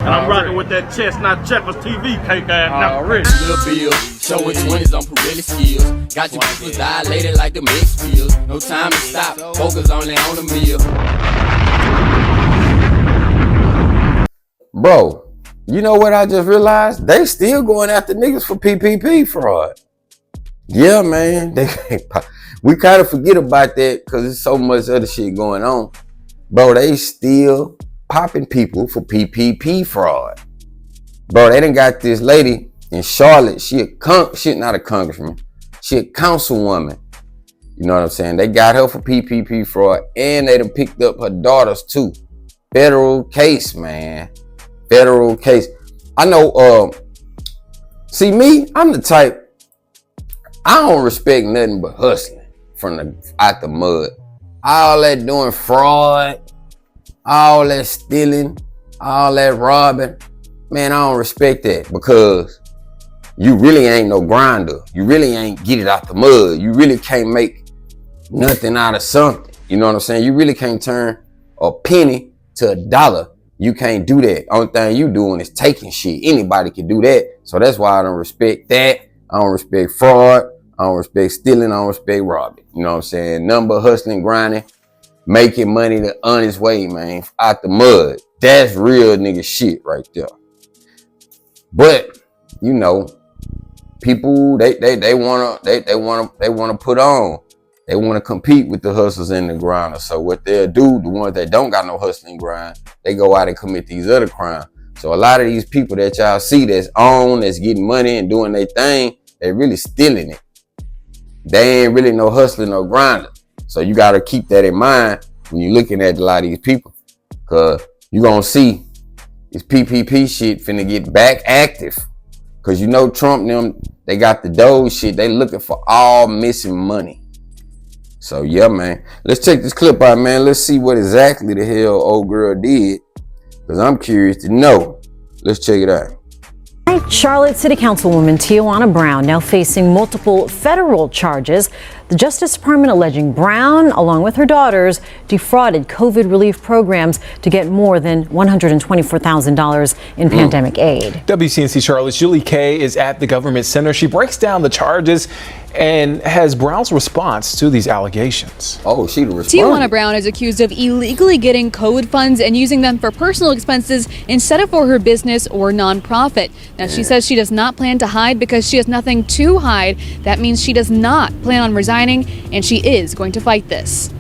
And I'm rocking with that chestnut Checkers TV cake ass now. Little Bill, showing 20s on Pirelli skills. Got your pupils dilated like the mix pills. No time to stop, focus only on the meal. Bro, you know what I just realized? They still going after niggas for PPP fraud. Yeah, man. We kind of forget about that because there's so much other shit going on. Bro, they still popping people for PPP fraud. Bro, they done got this lady in Charlotte. She not a congressman. She a councilwoman. You know what I'm saying? They got her for PPP fraud and they done picked up her daughters too. Federal case, man. Federal case. I know, see me, I'm the type, I don't respect nothing but hustling out the mud. All that doing fraud, all that stealing, all that robbing, man, I don't respect that because you really ain't no grinder. You really ain't get it out the mud. You really can't make nothing out of something. You know what I'm saying? You really can't turn a penny to a dollar. You can't do that. Only thing you doing is taking shit. Anybody can do that. So that's why I don't respect that. I don't respect fraud. I don't respect stealing. I don't respect robbing. You know what I'm saying? Number hustling, grinding, making money the honest way, man. Out the mud. That's real nigga shit right there. But, you know, people, they wanna put on. They want to compete with the hustlers and the grinders. So what they'll do, the ones that don't got no hustling grind, they go out and commit these other crimes. So a lot of these people that y'all see that's on, that's getting money and doing their thing, they really stealing it. They ain't really no hustling or grinder. So you got to keep that in mind when you're looking at a lot of these people. Because you're going to see this PPP shit finna get back active. Because you know Trump and them, they got the Doge shit. They looking for all missing money. So yeah, man. Let's check this clip out, man. Let's see what exactly the hell old girl did. Because I'm curious to know. Let's check it out. Charlotte City Councilwoman Tijuana Brown now facing multiple federal charges. The Justice Department alleging Brown, along with her daughters, defrauded COVID relief programs to get more than $124,000 in pandemic aid. WCNC Charlotte's Julie Kay is at the government center. She breaks down the charges and has Brown's response to these allegations. Oh, she responded. Tijuana Brown is accused of illegally getting COVID funds and using them for personal expenses instead of for her business or nonprofit. Now, she says she does not plan to hide because she has nothing to hide. That means she does not plan on resigning, and she is going to fight this.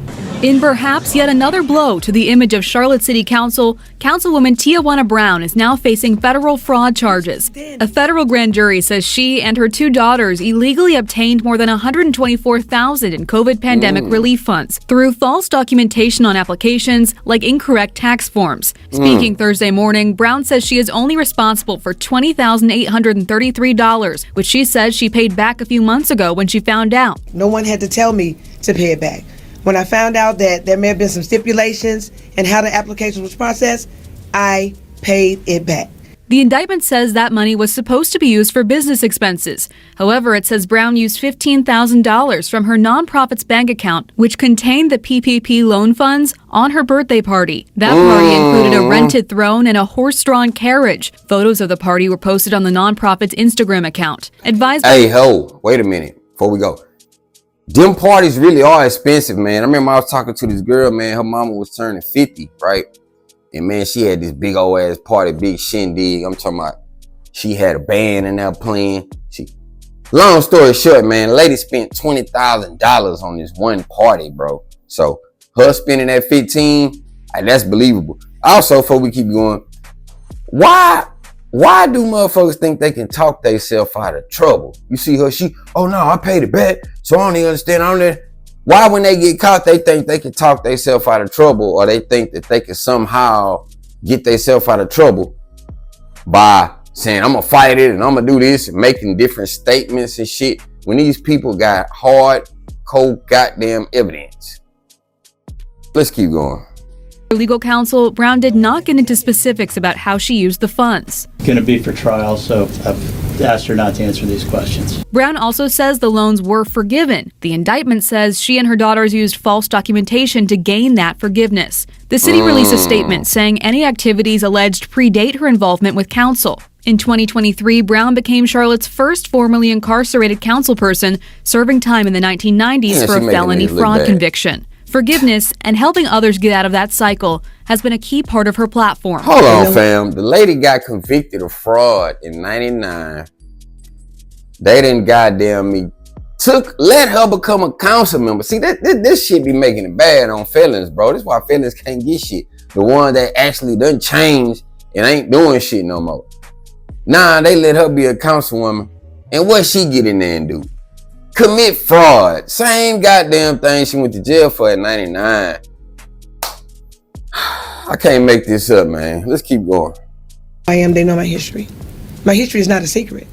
In perhaps yet another blow to the image of Charlotte City Council, Councilwoman Tijuana Brown is now facing federal fraud charges. A federal grand jury says she and her two daughters illegally obtained more than $124,000 in COVID pandemic relief funds through false documentation on applications like incorrect tax forms. Speaking Thursday morning, Brown says she is only responsible for $20,833, which she says she paid back a few months ago when she found out. No one had to tell me to pay it back. When I found out that there may have been some stipulations and how the application was processed, I paid it back. The indictment says that money was supposed to be used for business expenses. However, it says Brown used $15,000 from her nonprofit's bank account, which contained the PPP loan funds, on her birthday party. That party included a rented throne and a horse-drawn carriage. Photos of the party were posted on the nonprofit's Instagram account. Hey, ho, wait a minute before we go. Them parties really are expensive, man. I remember I was talking to this girl, man. Her mama was turning 50, right? And man, she had this big old ass party, big shindig. I'm talking about she had a band in there playing. Long story short, man, the lady spent $20,000 on this one party, bro. So her spending that 15, that's believable. Also, before we keep going, why do motherfuckers think they can talk themselves out of trouble? You see her, oh no, I paid it back, so I don't even understand. Why when they get caught, they think they can talk themselves out of trouble, or they think that they can somehow get themselves out of trouble by saying, I'm gonna fight it and I'm gonna do this and making different statements and shit, when these people got hard, cold, goddamn evidence. Let's keep going. Legal counsel, Brown did not get into specifics about how she used the funds. Going to be for trial, so I've asked her not to answer these questions. Brown also says the loans were forgiven. The indictment says she and her daughters used false documentation to gain that forgiveness. The city released a statement saying any activities alleged predate her involvement with council. In 2023, Brown became Charlotte's first formerly incarcerated councilperson, serving time in the 1990s for a felony fraud conviction. Forgiveness and helping others get out of that cycle has been a key part of her platform. Hold on, fam. The lady got convicted of fraud in 99. They didn't goddamn me. Let her become a council member. See, this shit be making it bad on felons, bro. That's why felons can't get shit. The one that actually done changed and ain't doing shit no more. Nah, they let her be a councilwoman. And what she get in there and do? Commit fraud. Same goddamn thing she went to jail for at 99. I can't make this up, man. Let's keep going. They know my history. My history is not a secret.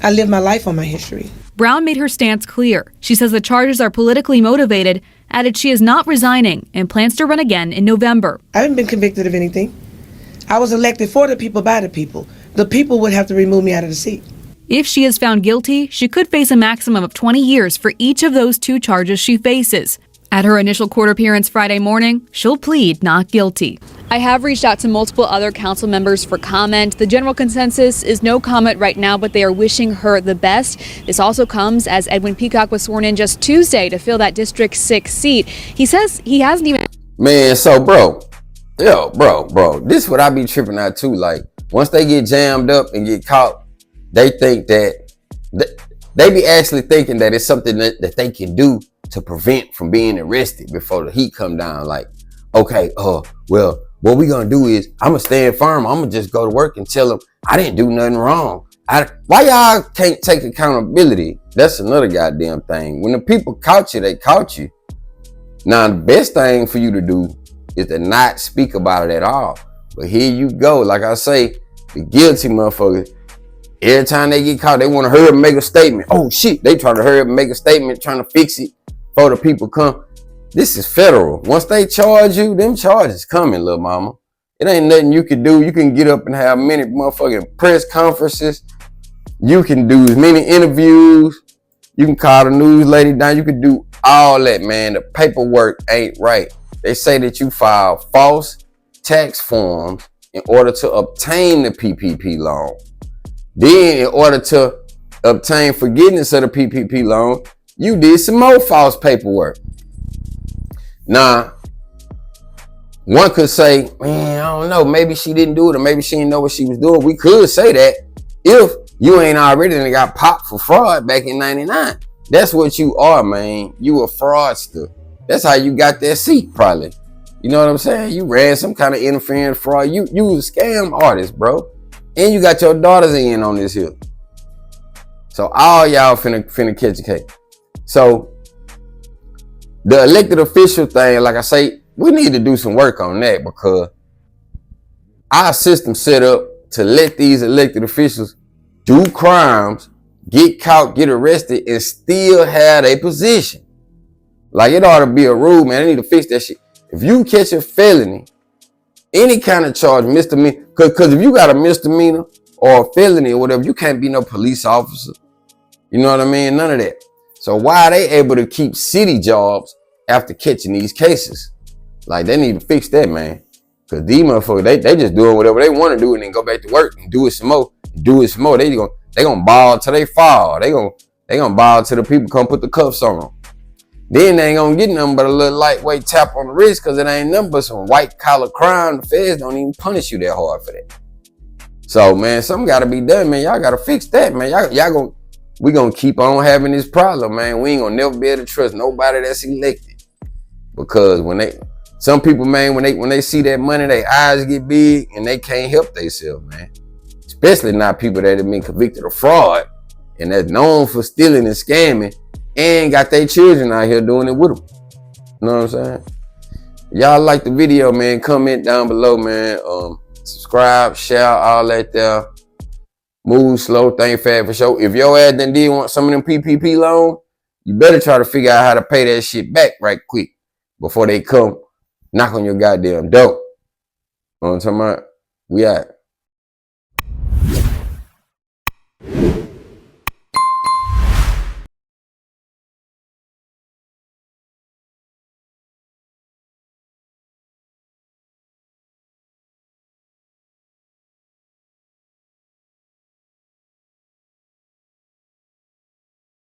I live my life on my history. Brown made her stance clear. She says the charges are politically motivated, added she is not resigning, and plans to run again in November. I haven't been convicted of anything. I was elected for the people, by the people. The people would have to remove me out of the seat. If she is found guilty, she could face a maximum of 20 years for each of those two charges she faces. At her initial court appearance Friday morning, she'll plead not guilty. I have reached out to multiple other council members for comment. The general consensus is no comment right now, but they are wishing her the best. This also comes as Edwin Peacock was sworn in just Tuesday to fill that District 6 seat. He says he hasn't even... Man, so bro, this is what I be tripping out too. Like, once they get jammed up and get caught, they think that they be actually thinking that it's something that they can do to prevent from being arrested before the heat come down. Like, okay, well, what we gonna do is I'm gonna stand firm. I'm gonna just go to work and tell them I didn't do nothing wrong. Why y'all can't take accountability? That's another goddamn thing. When the people caught you, they caught you. Now, the best thing for you to do is to not speak about it at all. But here you go. Like I say, the guilty motherfuckers, every time they get caught, they want to hurry up and make a statement. Oh shit, they try to hurry up and make a statement, trying to fix it before the people come. This is federal. Once they charge you, them charges coming, little mama. It ain't nothing you can do. You can get up and have many motherfucking press conferences. You can do as many interviews. You can call the news lady down. You can do all that, man. The paperwork ain't right. They say that you file false tax forms in order to obtain the PPP loan. Then, in order to obtain forgiveness of the PPP loan, you did some more false paperwork. Now, one could say, man, I don't know, maybe she didn't do it, or maybe she didn't know what she was doing. We could say that if you ain't already and got popped for fraud back in 99. That's what you are, man. You a fraudster. That's how you got that seat, probably. You know what I'm saying? You ran some kind of interference fraud. You was a scam artist, bro. And you got your daughters in on this here. So all y'all finna catch a case. So the elected official thing, like I say, we need to do some work on that, because our system set up to let these elected officials do crimes, get caught, get arrested, and still have a position. Like, it ought to be a rule, man. They need to fix that shit. If you catch a felony, any kind of charge, misdemeanor, because if you got a misdemeanor or a felony or whatever, you can't be no police officer. You know what I mean? None of that. So why are they able to keep city jobs after catching these cases? Like, they need to fix that, man. Because these motherfuckers, they just doing whatever they want to do and then go back to work and do it some more. They gonna ball till they fall. They gonna ball till the people come put the cuffs on them. Then they ain't gonna get nothing but a little lightweight tap on the wrist, because it ain't nothing but some white collar crime. The feds don't even punish you that hard for that. So, man, something gotta be done, man. Y'all gotta fix that, man. We gonna keep on having this problem, man. We ain't gonna never be able to trust nobody that's elected. Because some people, man, when they see that money, their eyes get big and they can't help themselves, man. Especially not people that have been convicted of fraud and that's known for stealing and scamming and got their children out here doing it with them. You know what I'm saying? Y'all like the video, man, comment down below, man. Subscribe, share, all that there. Move slow, think fast for sure. If your ass done did want some of them PPP loans, you better try to figure out how to pay that shit back right quick before they come knock on your goddamn door. You know what I'm talking about? We out.